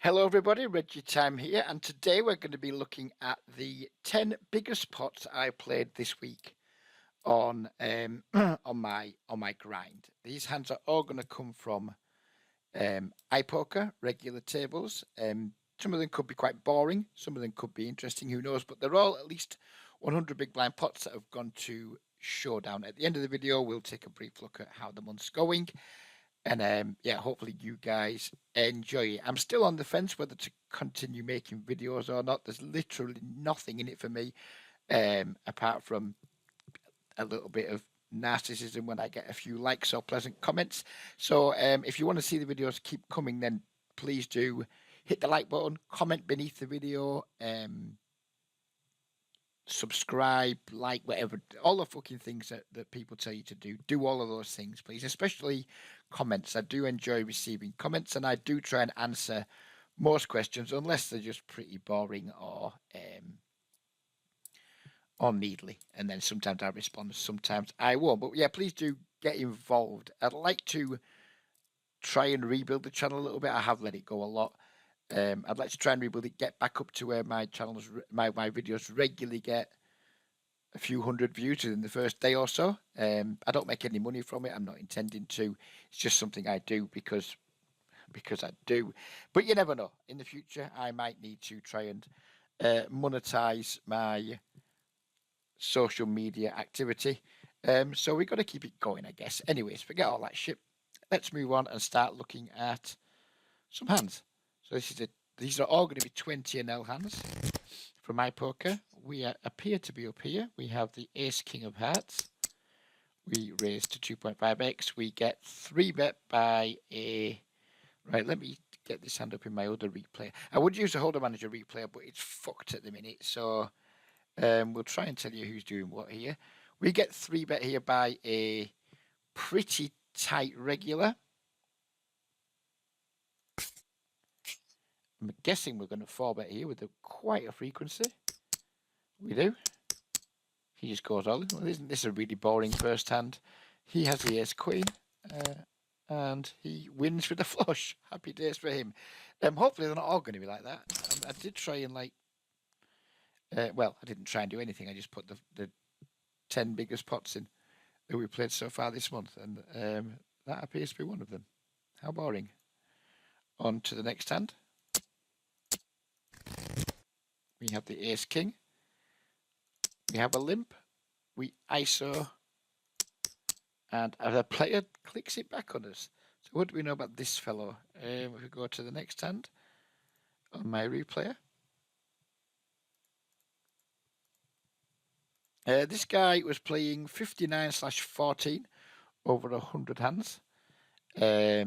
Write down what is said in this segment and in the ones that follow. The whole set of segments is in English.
Hello everybody, Reggie Time here, and today we're going to be looking at the 10 biggest pots I played this week on on my grind. These hands are all going to come from iPoker, regular tables. Some of them could be quite boring, some of them could be interesting, who knows, but they're all at least 100 big blind pots that have gone to showdown. At the end of the video, we'll take a brief look at how the month's going. And yeah, hopefully you guys enjoy it. I'm still on the fence whether to continue making videos or not. There's literally nothing in it for me, apart from a little bit of narcissism when I get a few likes or pleasant comments. So if you want to see the videos keep coming, then please do hit the like button, comment beneath the video, subscribe, like, whatever, all the fucking things that people tell you to do all of those things, please, especially comments. I do enjoy receiving comments, and I do try and answer most questions, unless they're just pretty boring or needly, and then sometimes I respond, sometimes I won't. But yeah, please do get involved. I'd like to try and rebuild the channel a little bit. I have let it go a lot. I'd like to try and rebuild it, get back up to where my channels, my videos regularly get a few hundred views in the first day or so. I don't make any money from it. I'm not intending to. It's just something I do because I do. But you never know. In the future, I might need to try and monetize my social media activity. So we've got to keep it going, I guess. Anyways, forget all that shit. Let's move on and start looking at some hands. So these are all going to be 20 NL hands from iPoker. We appear to be up here. We have the Ace King of Hearts. We raise to 2.5x. We get 3-bet by a... Right, let me get this hand up in my other replay. I would use a Holder Manager replayer, but it's fucked at the minute. So we'll try and tell you who's doing what here. We get 3-bet here by a pretty tight regular. I'm guessing we're going to 4-bet here with quite a frequency. We do. He just goes all in. Well, isn't this a really boring first hand? He has the Ace Queen, and he wins with a flush. Happy days for him. Hopefully they're not all going to be like that. I did try and well, I didn't try and do anything. I just put the 10 biggest pots in that we played so far this month, and that appears to be one of them. How boring. On to the next hand. We have the Ace King. We have a limp. We ISO. And the player clicks it back on us. So what do we know about this fellow? If we go to the next hand on my replayer. This guy was playing 59/14 over 100 hands. I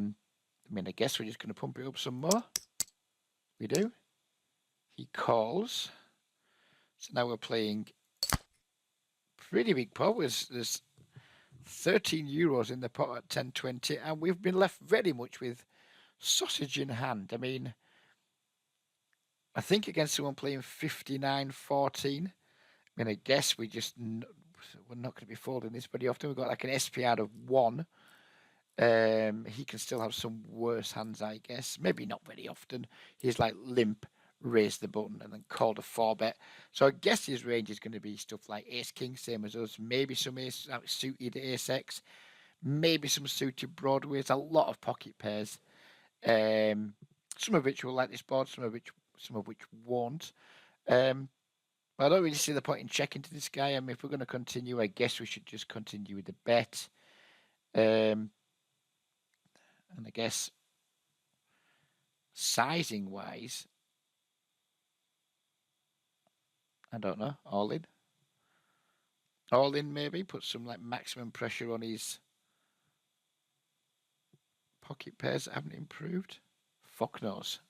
mean, I guess we're just going to pump it up some more. We do. He calls. So now we're playing pretty big pot. There's 13 euros in the pot at 10.20, and we've been left very much with sausage in hand. I mean, I think against someone playing 59/14, I mean, I guess we're not going to be folding this very often. We've got like an SPR of 1. He can still have some worse hands, I guess. Maybe not very often. He's like limp, raise the button, and then called a 4-bet. So I guess his range is going to be stuff like Ace King, same as us. Maybe some suited Ace X. Maybe some suited Broadways. A lot of pocket pairs. Some of which will like this board, some of which won't. I don't really see the point in checking to this guy. I mean, if we're going to continue, I guess we should just continue with the bet. And I guess sizing wise, I don't know, all in. All in maybe, put some like maximum pressure on his pocket pairs that haven't improved. Fuck knows.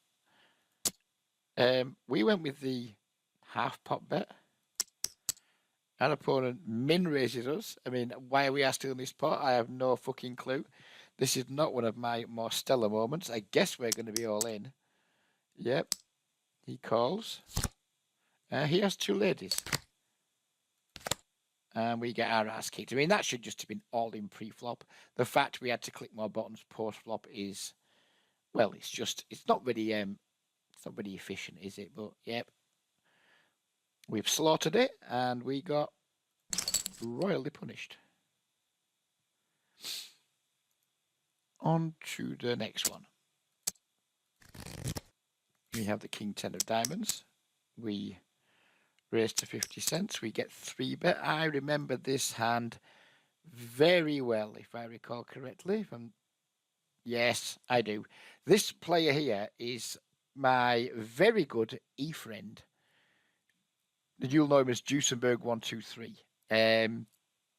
We went with the half pot bet. Our opponent min raises us. I mean, why we are still in this pot, I have no fucking clue. This is not one of my more stellar moments. I guess we're going to be all in. Yep. He calls. He has 2 ladies. And we get our ass kicked. I mean, that should just have been all in pre-flop. The fact we had to click more buttons post-flop is, well, it's not really It's not very efficient, is it? But, yep. We've slaughtered it, and we got royally punished. On to the next one. We have the King 10 of diamonds. We raise to 50 cents. We get 3-bet. I remember this hand very well, if I recall correctly. Yes, I do. This player here is my very good e-friend. You'll know him as Duesenberg123.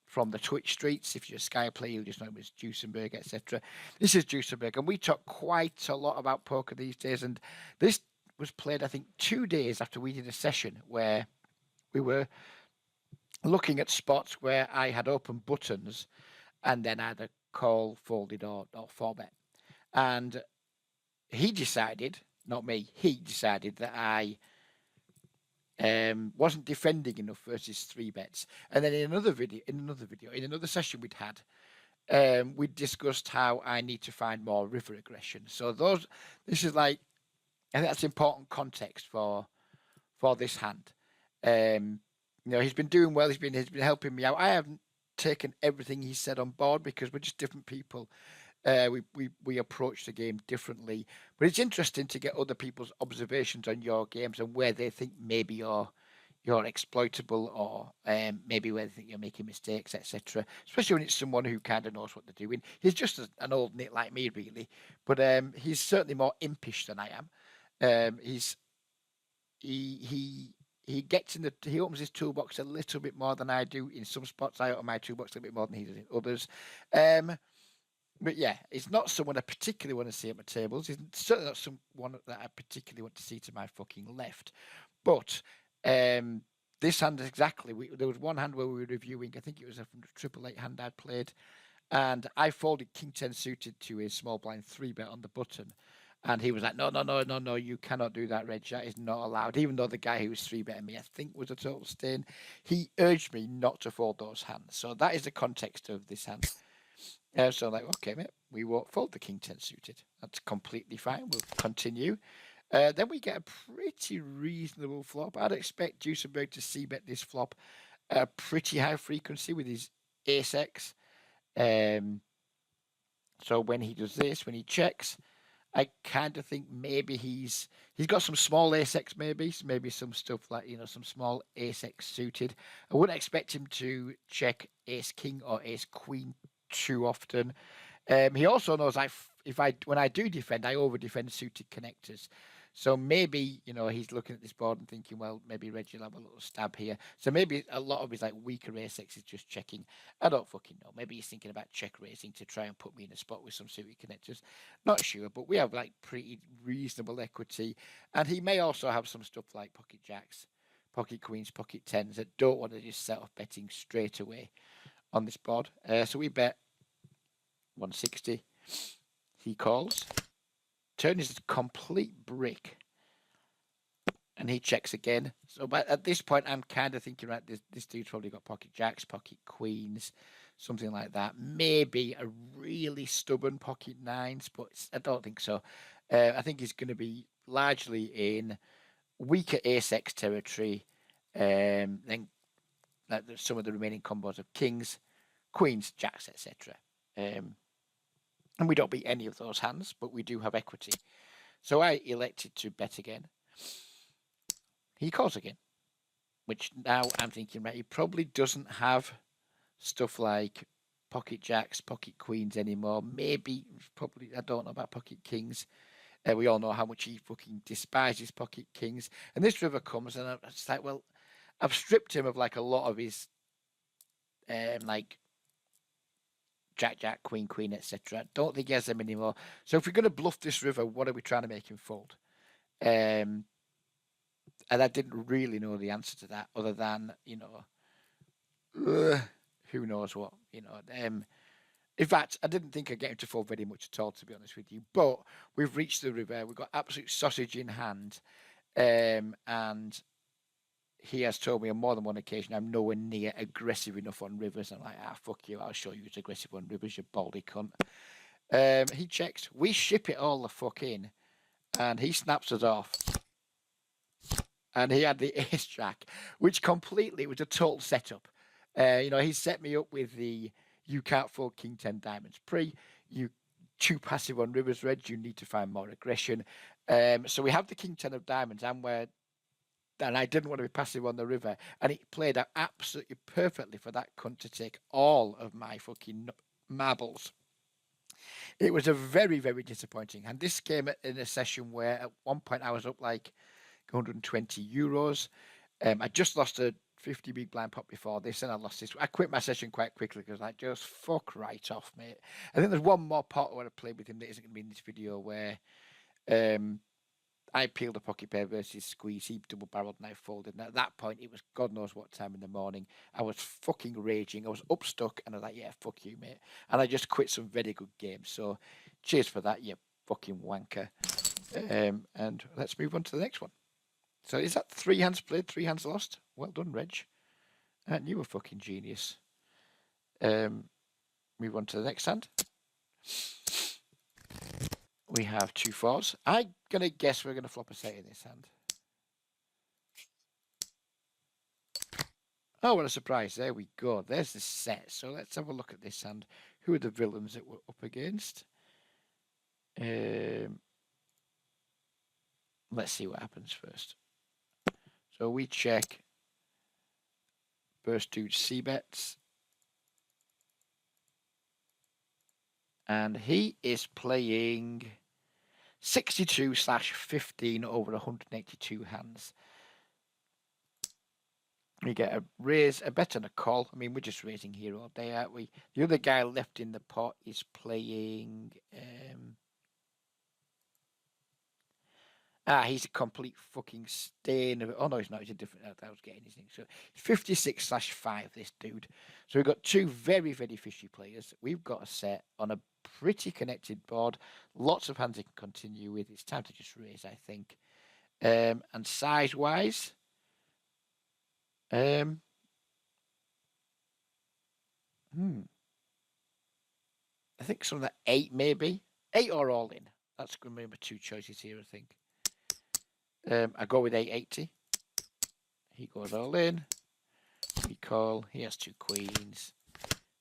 From the Twitch streets, if you're a Sky player, you'll just know him as Duesenberg, etc. This is Duesenberg, and we talk quite a lot about poker these days, and this was played, I think, 2 days after we did a session where we were looking at spots where I had open buttons and then either call, folded, or 4-bet. And he decided, not me, he decided that I wasn't defending enough versus 3-bets. And then in another session we'd had, we discussed how I need to find more river aggression. So this is like, I think that's important context for this hand. He's been doing well. He's been helping me out. I haven't taken everything he said on board because we're just different people. We approach the game differently, but it's interesting to get other people's observations on your games and where they think maybe you're exploitable, or maybe where they think you're making mistakes, etc. Especially when it's someone who kind of knows what they're doing. He's just an old nit like me, really, but he's certainly more impish than I am. He gets he opens his toolbox a little bit more than I do. In some spots, I open my toolbox a little bit more than he does in others. But yeah, he's not someone I particularly want to see at my tables. He's certainly not someone that I particularly want to see to my fucking left. But this hand is exactly. There was one hand where we were reviewing. I think it was a 888 hand I'd played, and I folded King 10 suited to a small blind 3-bet on the button. And he was like, no, you cannot do that, Reg. That is not allowed. Even though the guy who was 3-betting me, I think, was a total stain, he urged me not to fold those hands. So that is the context of this hand. So I'm like, okay, mate, we won't fold the King 10 suited. That's completely fine. We'll continue. Then we get a pretty reasonable flop. I'd expect Duesenberg to c-bet this flop at a pretty high frequency with his ace-x. So when he does this, when he checks, I kind of think maybe he's got some small ace-x, maybe some stuff like, some small ace-x suited. I wouldn't expect him to check ace-king or ace-queen too often. He also knows when I do defend, I over-defend suited connectors. So maybe, he's looking at this board and thinking, well, maybe Reggie will have a little stab here. So maybe a lot of his weaker ace-x is just checking. I don't fucking know. Maybe he's thinking about check raising to try and put me in a spot with some suited connectors. Not sure, but we have pretty reasonable equity. And he may also have some stuff like pocket jacks, pocket queens, pocket tens that don't want to just set off betting straight away on this board. So we bet 160. He calls. Turn is a complete brick. And he checks again. So but at this point, I'm kind of thinking, right, this dude's probably got pocket jacks, pocket queens, something like that. Maybe a really stubborn pocket nines, but I don't think so. I think he's going to be largely in weaker ace-x territory. Then some of the remaining combos of kings, queens, jacks, etc. And we don't beat any of those hands, but we do have equity. So I elected to bet again. He calls again, which now I'm thinking, right, he probably doesn't have stuff like pocket jacks, pocket queens anymore. Probably, I don't know about pocket kings. We all know how much he fucking despises pocket kings. And this river comes, and I'm just like, well, I've stripped him of a lot of his, Jack, Queen, etc. Don't think he has them anymore. So if we're going to bluff this river, what are we trying to make him fold? And I didn't really know the answer to that, other than who knows what. In fact, I didn't think I'd get him to fold very much at all, to be honest with you. But we've reached the river. We've got absolute sausage in hand, and he has told me on more than one occasion I'm nowhere near aggressive enough on rivers. I'm like, fuck you, I'll show you who's aggressive on rivers, you baldy cunt. He checks. We ship it all the fuck in, and he snaps us off. and he had the ace jack, which completely was a total setup. He set me up with the you can't fold king 10 diamonds pre, you too passive on rivers red, you need to find more aggression. So we have the king 10 of diamonds, and I didn't want to be passive on the river, and it played out absolutely perfectly for that cunt to take all of my fucking marbles. It was a very, very disappointing. And this came in a session where at one point I was up like 120 euros. I just lost a 50 big blind pot before this, and I lost this. I quit my session quite quickly because I just fuck right off, mate. I think there's one more pot where I played with him that isn't going to be in this video where I peeled a pocket pair versus squeeze. He double barreled and I folded. And at that point, it was God knows what time in the morning. I was fucking raging. I was up stuck, and I was like, "Yeah, fuck you, mate." And I just quit some very good games. So, cheers for that, you fucking wanker. And let's move on to the next one. So, is that 3 hands played, 3 hands lost? Well done, Reg. And you were fucking genius. Move on to the next hand. We have 2 4s. I'm going to guess we're going to flop a set in this hand. Oh, what a surprise. There we go. There's the set. So let's have a look at this hand. Who are the villains that we're up against? Let's see what happens first. So we check Burst Dude C-bets. And he is playing 62/15 over 182 hands. We get a raise, a bet, and a call. I mean, we're just raising here all day, aren't we? The other guy left in the pot is playing... he's a complete fucking stain of it. Oh, no, he's not. He's a different... I was getting his thing. So 56/5, this dude. So we've got 2 very, very fishy players. We've got a set on a pretty connected board. Lots of hands he can continue with. It's time to just raise, I think. And size-wise... I think some of that 8 maybe. 8 or all in. That's going to be my 2 choices here, I think. I go with 880. He goes all in. We call. He has 2 queens.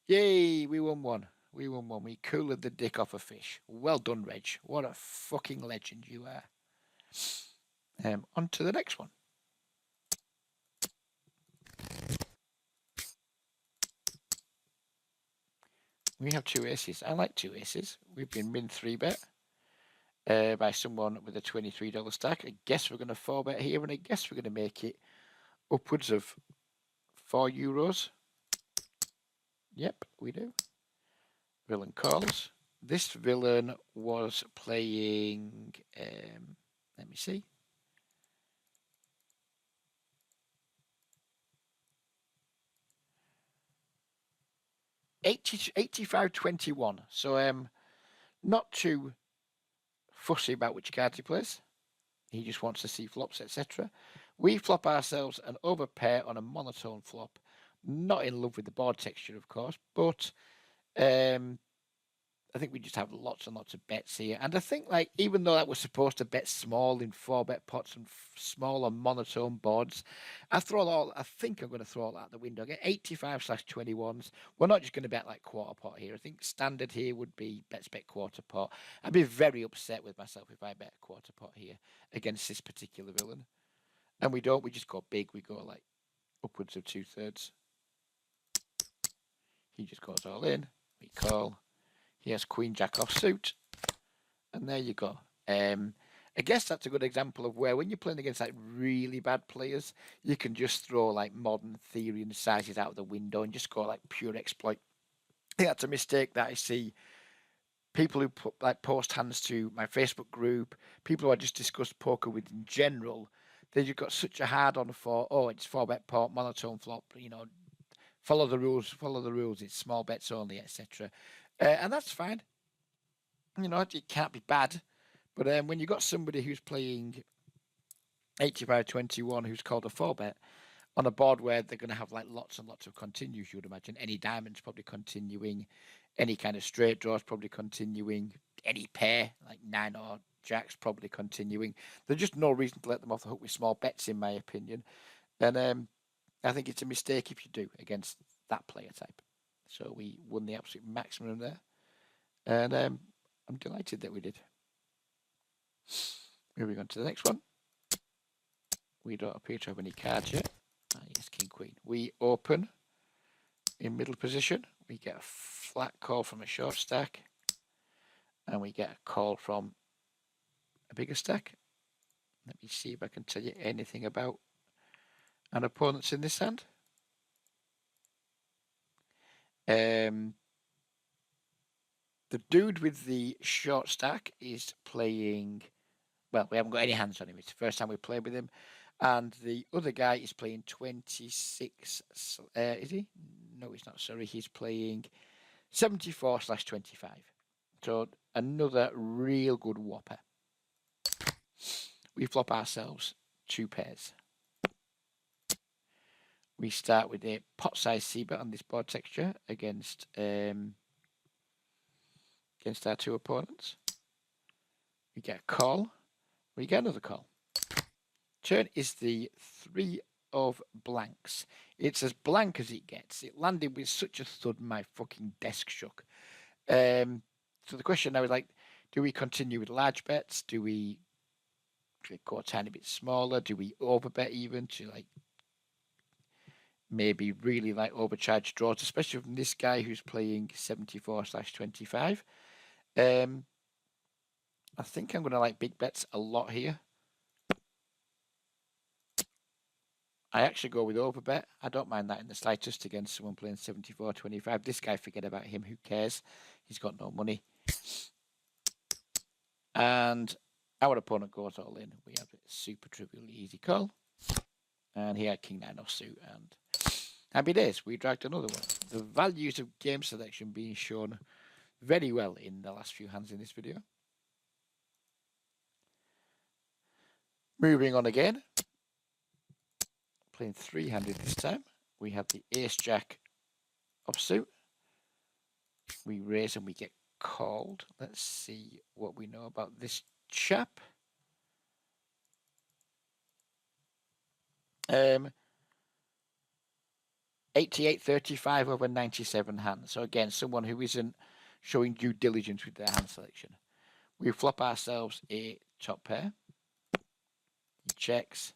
Yay! We won one. We won one. We cooled the dick off a fish. Well done, Reg. What a fucking legend you are. On to the next one. We have 2 aces. I like 2 aces. We've been min 3-bet by someone with a $23 stack. I guess we're going to 4-bet here, and I guess we're going to make it upwards of 4 euros. Yep, we do. Villain calls. This villain was playing... let me see. $85.21. So not too fussy about which card he plays. He just wants to see flops, etc. We flop ourselves an overpair on a monotone flop. Not in love with the board texture, of course, but I think we just have lots and lots of bets here. And I think, like, even though that was supposed to bet small in 4-bet pots and small on monotone boards, I think I'm going to throw all that out the window. Again, 85/21s. We're not just going to bet like quarter pot here. I think standard here would be bets bet quarter pot. I'd be very upset with myself if I bet a quarter pot here against this particular villain. And we don't. We just go big. We go like upwards of 2/3. He just goes all in. We call. He has Queen Jack off suit. And there you go. I guess that's a good example of where when you're playing against like really bad players, you can just throw like modern theory and sizes out of the window and just go like pure exploit. I think that's a mistake that I see people who post hands to my Facebook group, people who I just discuss poker with in general. They've got such a hard on for, it's 4-bet pot, monotone flop, follow the rules, it's small bets only, etc. And that's fine. It can't be bad. But when you've got somebody who's playing 85/21 who's called a 4-bet on a board where they're going to have like lots and lots of continues, you would imagine. Any diamonds probably continuing. Any kind of straight draws probably continuing. Any pair, like 9 or jacks, probably continuing. There's just no reason to let them off the hook with small bets, in my opinion. And I think it's a mistake if you do against that player type. So we won the absolute maximum there. And I'm delighted that we did. Moving on to the next one. We don't appear to have any cards yet. Yes, King, Queen. We open in middle position. We get a flat call from a short stack. And we get a call from a bigger stack. Let me see if I can tell you anything about an opponent's in this hand. The dude with the short stack is playing. Well, we haven't got any hands on him. It's the first time we played with him. And the other guy is playing 26. Is he? No, he's not. Sorry. He's playing 74/25. So another real good whopper. We flop ourselves 2 pairs. We start with a pot-sized c-bet on this board texture against our 2 opponents. We get a call. We get another call. Turn is the 3 of blanks. It's as blank as it gets. It landed with such a thud, my fucking desk shook. So the question now is like, do we continue with large bets? Do we go a tiny bit smaller? Do we overbet even to like maybe really like overcharge draws, especially from this guy who's playing 74/25? I think I'm going to like big bets a lot here. I actually go with overbet. I don't mind that in the slightest against someone playing 74/25. This guy, forget about him. Who cares? He's got no money. And our opponent goes all in. We have a super trivially easy call. And he had King 9 offsuit. And happy days. We dragged another one. The values of game selection being shown very well in the last few hands in this video. Moving on again. Playing 3-handed this time. We have the Ace-Jack offsuit. We raise and we get called. Let's see what we know about this chap. 88/35 over 97 hands. So again, someone who isn't showing due diligence with their hand selection. We flop ourselves a top pair. He checks.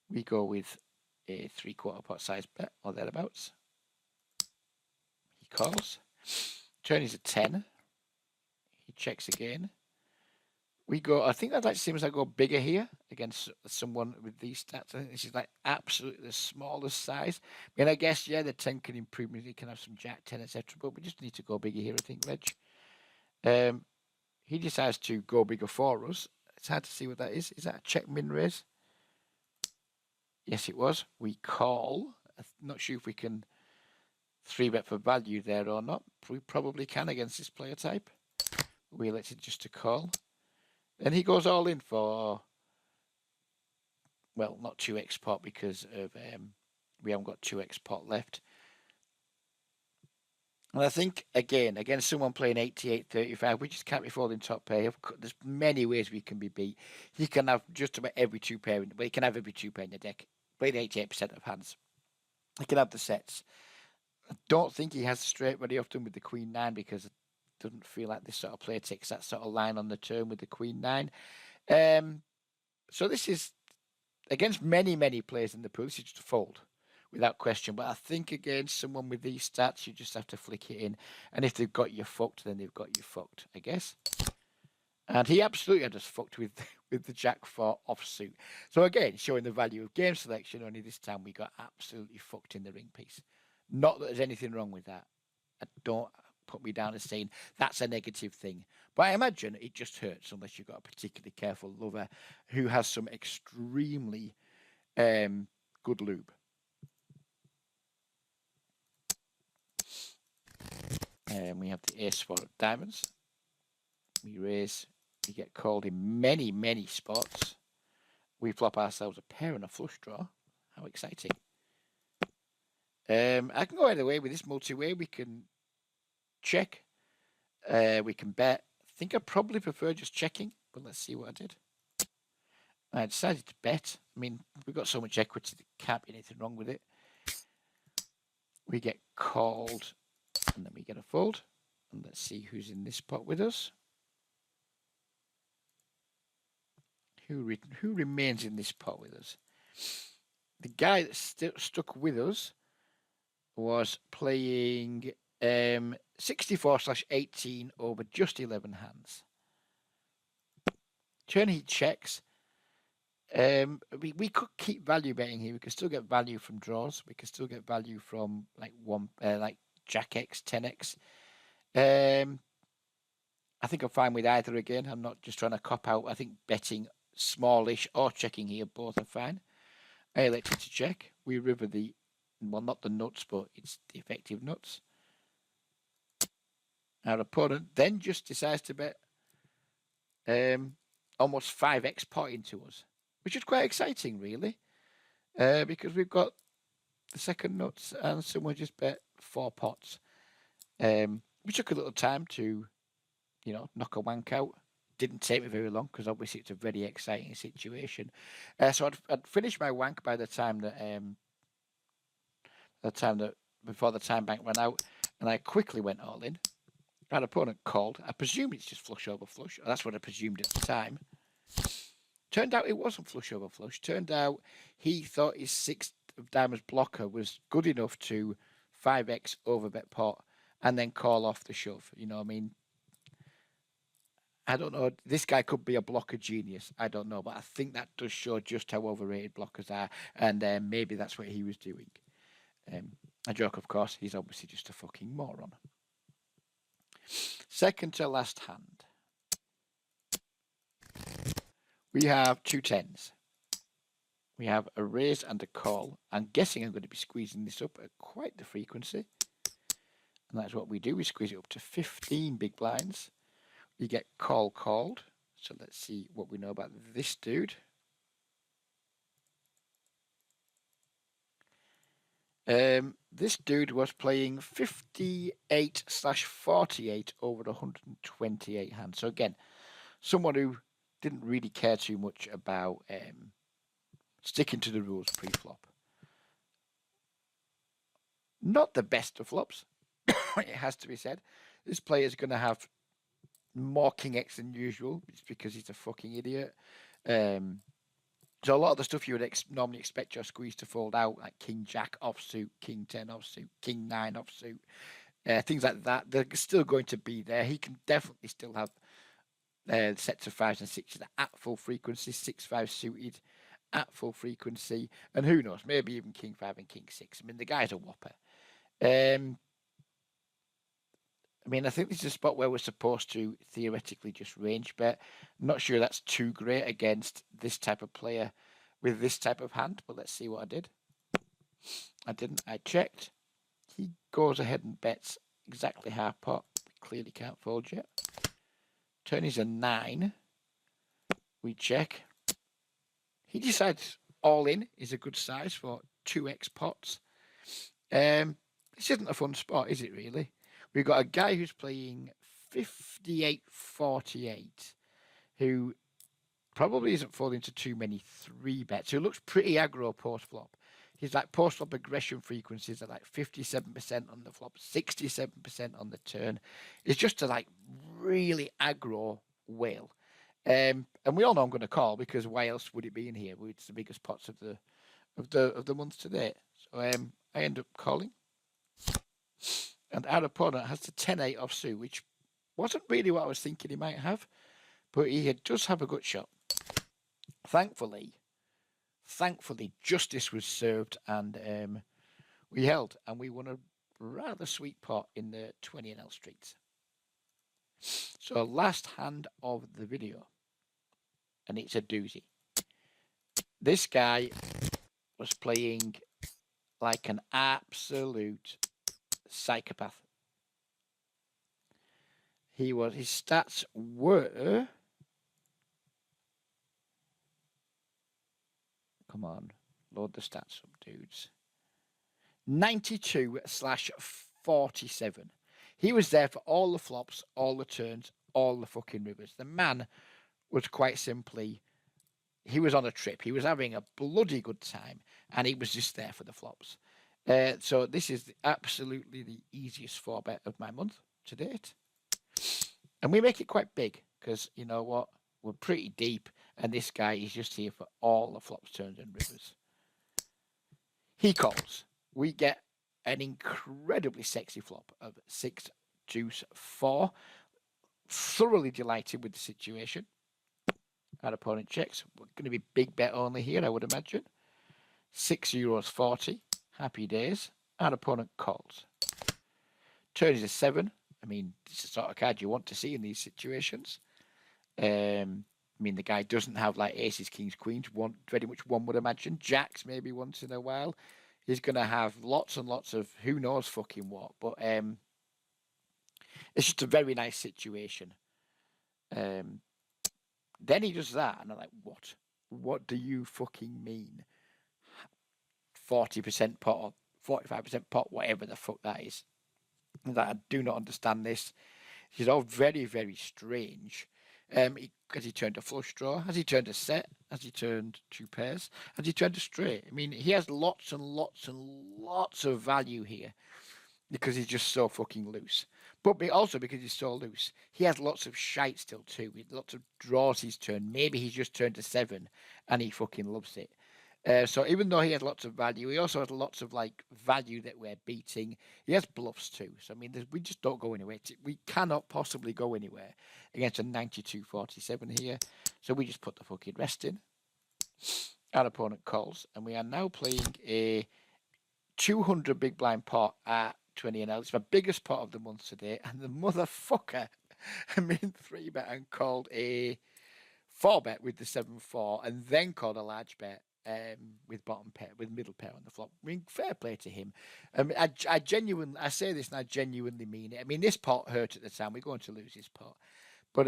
We go with a 3/4 pot size bet or thereabouts. He calls. Turn is a 10. He checks again. We go, I think I'd like to see him as I go bigger here against someone with these stats. I think this is like absolutely the smallest size. I mean, I guess, yeah, the 10 can improve. He can have some Jack 10, etc. But we just need to go bigger here, I think, Reg. He decides to go bigger for us. It's hard to see what that is. Is that a check min raise? Yes, it was. We call. I'm not sure if we can 3-bet for value there or not. We probably can against this player type. We elected just to call. Then he goes all in for, well, not 2x pot because of we haven't got 2x pot left. And I think, again, against someone playing 88/35, we just can't be folding top pair. There's many ways we can be beat. He can have just about every 2 pair, but he can have every 2 pair in the deck. Playing 88% of hands. He can have the sets. I don't think he has straight very often with the Queen 9 because it doesn't feel like this sort of player takes that sort of line on the turn with the Queen 9. So this is, against many, many players in the pool, this is just a fold without question. But I think against someone with these stats, you just have to flick it in. And if they've got you fucked, then they've got you fucked, I guess. And he absolutely had us fucked with the Jack 4 offsuit. So again, showing the value of game selection, only this time we got absolutely fucked in the ring piece. Not that there's anything wrong with that. Don't put me down as saying that's a negative thing. But I imagine it just hurts unless you've got a particularly careful lover who has some extremely good lube. And we have the Ace 4 of diamonds. We raise. We get called in many, many spots. We flop ourselves a pair and a flush draw. How exciting. I can go either way with this multi-way. We can check. We can bet. I think I probably prefer just checking but let's see what I did. I decided to bet. I mean, we've got so much equity, there can't be anything wrong with it. We get called, and then we get a fold. And let's see who's in this pot with us. Who remains in this pot with us? The guy that stuck with us was playing 64/18 over just 11 hands. Turn he checks. We could keep value betting here. We could still get value from draws. We could still get value from like Jack X, 10x. I think I'm fine with either again. I'm not just trying to cop out. I think betting smallish or checking here, both are fine. I elected to check. We river the, well, not the nuts, but it's the effective nuts. Our opponent then just decides to bet almost 5x pot into us, which is quite exciting, really, because we've got the second nuts and someone just bet 4 pots. We took a little time to, knock a wank out. Didn't take me very long because obviously it's a very exciting situation. So I'd finished my wank by the time that before the time bank ran out, and I quickly went all in. Our opponent called. I presume it's just flush over flush. That's what I presumed at the time. Turned out it wasn't flush over flush. Turned out he thought his 6 of diamonds blocker was good enough to 5x over bet pot and then call off the shove. You know what I mean? I don't know. This guy could be a blocker genius. I don't know. But I think that does show just how overrated blockers are. And maybe that's what he was doing. A joke, of course. He's obviously just a fucking moron. Second to last hand. We have 2 10s. We have a raise and a call. I'm guessing I'm going to be squeezing this up at quite the frequency. And that's what we do. We squeeze it up to 15 big blinds. We get called. So let's see what we know about this dude. This dude was playing 58/48 over 128 hands. So again, someone who didn't really care too much about sticking to the rules pre-flop. Not the best of flops, it has to be said. This player is going to have more King X than usual. It's because he's a fucking idiot. So a lot of the stuff you would normally expect your squeeze to fold out, like King Jack offsuit, King 10 offsuit, King 9 offsuit, things like that, they're still going to be there. He can definitely still have sets of 5s and 6s at full frequency, 6-5 suited at full frequency, and who knows, maybe even King 5 and King 6. I mean, the guy's a whopper. I mean, I think this is a spot where we're supposed to theoretically just range bet. I'm not sure that's too great against this type of player with this type of hand, but let's see what I did. I didn't. I checked. He goes ahead and bets exactly half pot. We clearly can't fold yet. Turn is a 9. We check. He decides all in is a good size for 2x pots. This isn't a fun spot, is it really? We've got a guy who's playing 58/48, who probably isn't falling into too many 3 bets, who looks pretty aggro post-flop. His like post-flop aggression frequencies are like 57% on the flop, 67% on the turn. It's just a like really aggro whale. And we all know I'm going to call because why else would it be in here? It's the biggest pots of the month to date. So I end up calling. And our opponent has the 10-8 offsuit, which wasn't really what I was thinking he might have, but he does have a good shot. Thankfully, justice was served, and we held, and we won a rather sweet pot in the 20 and L streets. So last hand of the video, and it's a doozy. This guy was playing like an absolute psychopath. His stats were, come on, load the stats up, dudes. 92/47. He was there for all the flops, all the turns, all the fucking rivers. The man was quite simply, he was on a trip. He was having a bloody good time, and he was just there for the flops. So this is absolutely the easiest 4-bet of my month to date. And we make it quite big because, you know what, we're pretty deep, and this guy is just here for all the flops, turns, and rivers. He calls. We get an incredibly sexy flop of 6 deuce 4. Thoroughly delighted with the situation. Our opponent checks. We're going to be big bet only here, I would imagine. €6.40. Happy days. Our opponent calls. Turn is a 7. I mean, this is the sort of card you want to see in these situations. I mean, the guy doesn't have like aces, kings, queens. Very much one would imagine. Jacks maybe once in a while. He's going to have lots and lots of who knows fucking what. But it's just a very nice situation. Then he does that, and I'm like, what? What do you fucking mean? 40% pot or 45% pot, whatever the fuck that is. That I do not understand this. It's all very, very strange. Has he turned a flush draw? Has he turned a set? Has he turned 2 pairs? Has he turned a straight? I mean, he has lots and lots and lots of value here because he's just so fucking loose. But also because he's so loose, he has lots of shite still too. Lots of draws he's turned. Maybe he's just turned a 7 and he fucking loves it. So even though he has lots of value, he also has lots of like value that we're beating. He has bluffs too. So I mean, we just don't go anywhere. We cannot possibly go anywhere against a 92-47 here. So we just put the fucking rest in. Our opponent calls, and we are now playing a 200 big blind pot at 20NL. It's my biggest pot of the month today, and the motherfucker, I mean, 3-bet and called a 4-bet with the 7-4, and then called a large bet. With bottom pair, with middle pair on the flop. I mean, fair play to him. I genuinely, I say this and I genuinely mean it. I mean, this pot hurt at the time. We're going to lose this pot. But,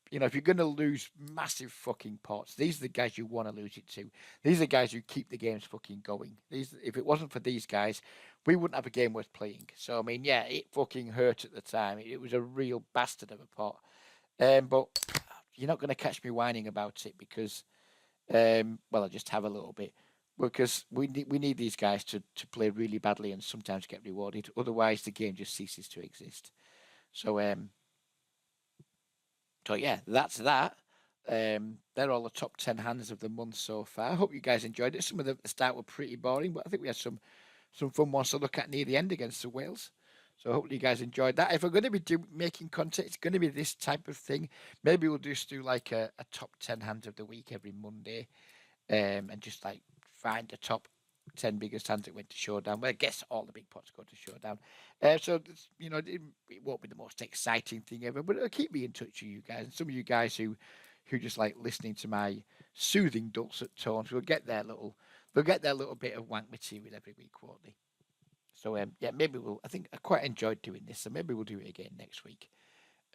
you know, if you're going to lose massive fucking pots, these are the guys you want to lose it to. These are the guys who keep the games fucking going. If it wasn't for these guys, we wouldn't have a game worth playing. So, I mean, yeah, it fucking hurt at the time. It was a real bastard of a pot. But you're not going to catch me whining about it because... well, I just have a little bit because we need these guys to play really badly and sometimes get rewarded. Otherwise, the game just ceases to exist. So yeah, that's that. They're all the top 10 hands of the month so far. I hope you guys enjoyed it. Some of the start were pretty boring, but I think we had some fun ones to look at near the end against the Wales. So hopefully you guys enjoyed that. If we're going to be making content, it's going to be this type of thing. Maybe we'll just do like a top 10 hands of the week every Monday, and just like find the top 10 biggest hands that went to showdown. Well, I guess all the big pots go to showdown. So you know, it won't be the most exciting thing ever, but it'll keep me in touch with you guys. And some of you guys who just like listening to my soothing dulcet tones will get their little bit of wank material every week, won't they? So yeah, maybe I think I quite enjoyed doing this, so maybe we'll do it again next week.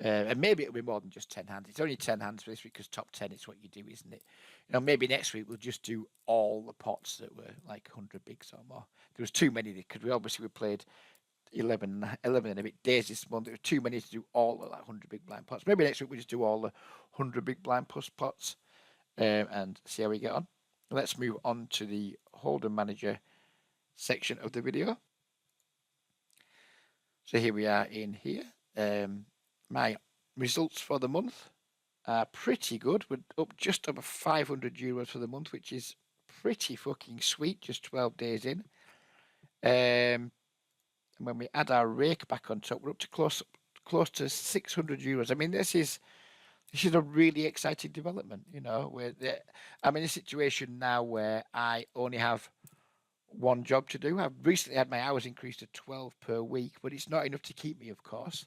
And maybe it'll be more than just 10 hands. It's only 10 hands for this week because top 10 is what you do, isn't it? You know, maybe next week we'll just do all the pots that were like 100 bigs or more. There was too many because we played 11 and a bit days this month. There were too many to do all of that 100 big blind pots. Maybe next week we'll just do all the 100 big blind plus pots and see how we get on. Let's move on to the Hold'em Manager section of the video. So here we are in here. My results for the month are pretty good. We're up just over €500 for the month, which is pretty fucking sweet, just 12 days in. And when we add our rake back on top, we're up to close to €600. I mean, this is a really exciting development, you know. I'm in a situation now where I only have one job to do. I've recently had my hours increased to 12 per week, but it's not enough to keep me, of course.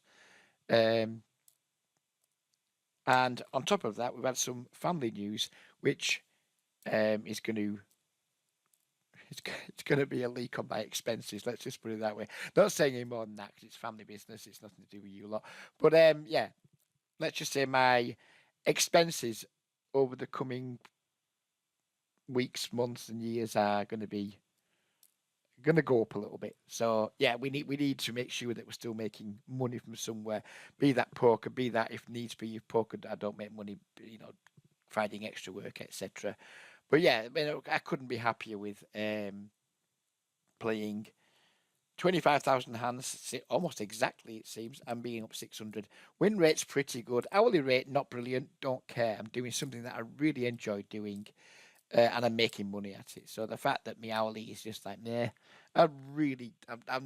And on top of that, we've had some family news, which is going to it's going to be a leak on my expenses. Let's just put it that way. Not saying any more than that because it's family business. It's nothing to do with you lot. But yeah, let's just say my expenses over the coming weeks, months, and years are going to be going to go up a little bit. So yeah, we need to make sure that we're still making money from somewhere. Be that poker, be that if needs be, if poker I don't make money, finding extra work, etc. But yeah, I mean, I couldn't be happier with playing 25,000 hands, almost exactly it seems, and being up 600. Win rate's pretty good. Hourly rate, not brilliant. Don't care. I'm doing something that I really enjoy doing, and I'm making money at it. So the fact that my hourly is just like, nah, I'm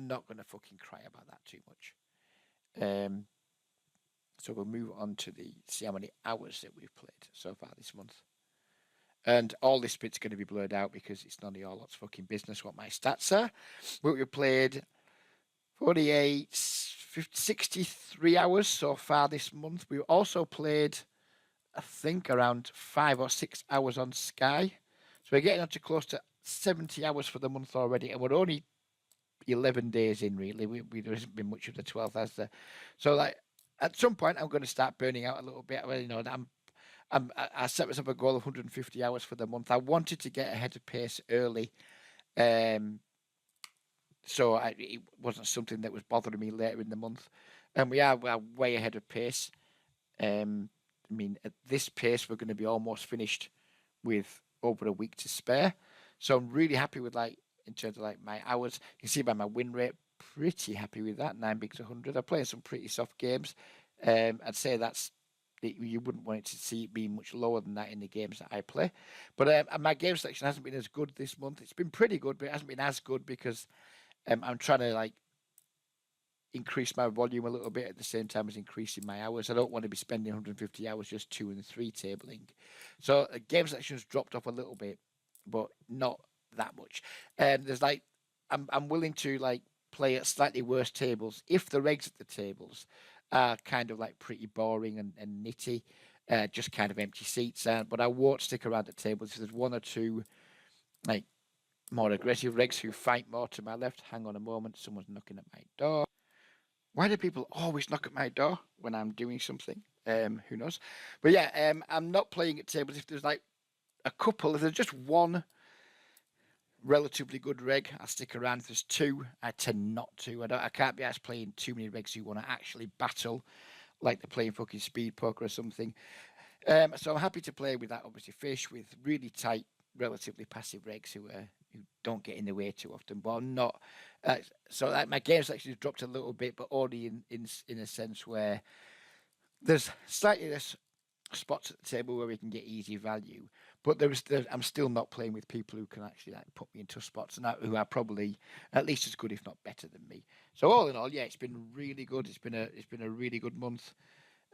not going to fucking cry about that too much. So we'll move on to see how many hours that we've played so far this month. And all this bit's going to be blurred out because it's none of your lot's fucking business what my stats are. But we played 48, 50, 63 hours so far this month. We also played, I think, around 5 or 6 hours on Sky. So we're getting on to close to 70 hours for the month already. And we're only 11 days in, really. There hasn't been much of the 12th, has there? So, like, at some point, I'm going to start burning out a little bit. I set myself a goal of 150 hours for the month. I wanted to get ahead of pace early, so it wasn't something that was bothering me later in the month. And we are way ahead of pace. I mean, at this pace, we're going to be almost finished with over a week to spare. So I'm really happy with, like, in terms of like my hours. You can see by my win rate, pretty happy with that. 9 bigs 100. I'm playing some pretty soft games. I'd say you wouldn't want it to see it being much lower than that in the games that I play. But my game selection hasn't been as good this month. It's been pretty good, but it hasn't been as good because I'm trying to, like, increase my volume a little bit at the same time as increasing my hours. I don't want to be spending 150 hours just 2 and 3 tabling. So game selection's dropped off a little bit, but not that much. And there's like, I'm willing to, like, play at slightly worse tables if the regs at the tables are kind of like pretty boring and nitty, just kind of empty seats. But I won't stick around at tables if there's 1 or 2 like more aggressive regs who fight more to my left. Hang on a moment, someone's knocking at my door. Why do people always knock at my door when I'm doing something? Who knows? But yeah, I'm not playing at tables if there's like a couple. If there's just 1 relatively good reg, I'll stick around. If there's 2, I tend not to. I can't be asked playing too many regs who want to actually battle, like they're playing fucking speed poker or something. So I'm happy to play with that, obviously, fish with really tight, relatively passive regs who don't get in the way too often. But I'm not. So my game selection has dropped a little bit, but only in a sense where there's slightly less spots at the table where we can get easy value. But I'm still not playing with people who can actually, like, put me into spots and who are probably at least as good, if not better than me. So all in all, yeah, it's been really good. It's been a really good month.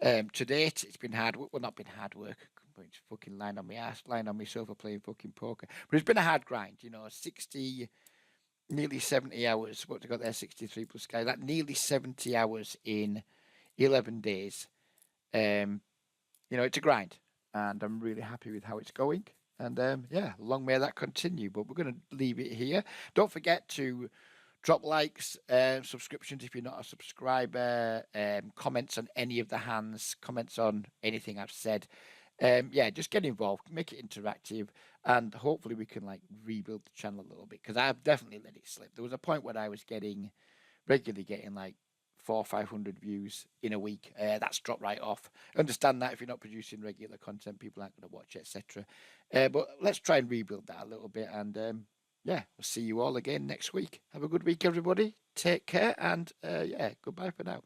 To date, it's been hard work. Well, not been hard work. It's fucking lying on my ass, lying on my sofa playing fucking poker. But it's been a hard grind, 60, nearly 70 hours. What have got there? 63 plus Sky. That nearly 70 hours in 11 days. It's a grind, and I'm really happy with how it's going. And yeah, long may that continue. But we're going to leave it here. Don't forget to drop likes, subscriptions if you're not a subscriber, comments on any of the hands, comments on anything I've said. Yeah, just get involved, make it interactive, and hopefully we can, like, rebuild the channel a little bit, because I've definitely let it slip. There was a point where I was regularly getting like 400 or 500 views in a week. That's dropped right off. Understand that if you're not producing regular content, people aren't going to watch, etc. But let's try and rebuild that a little bit, and yeah, we'll see you all again next week. Have a good week, everybody. Take care, and yeah, goodbye for now.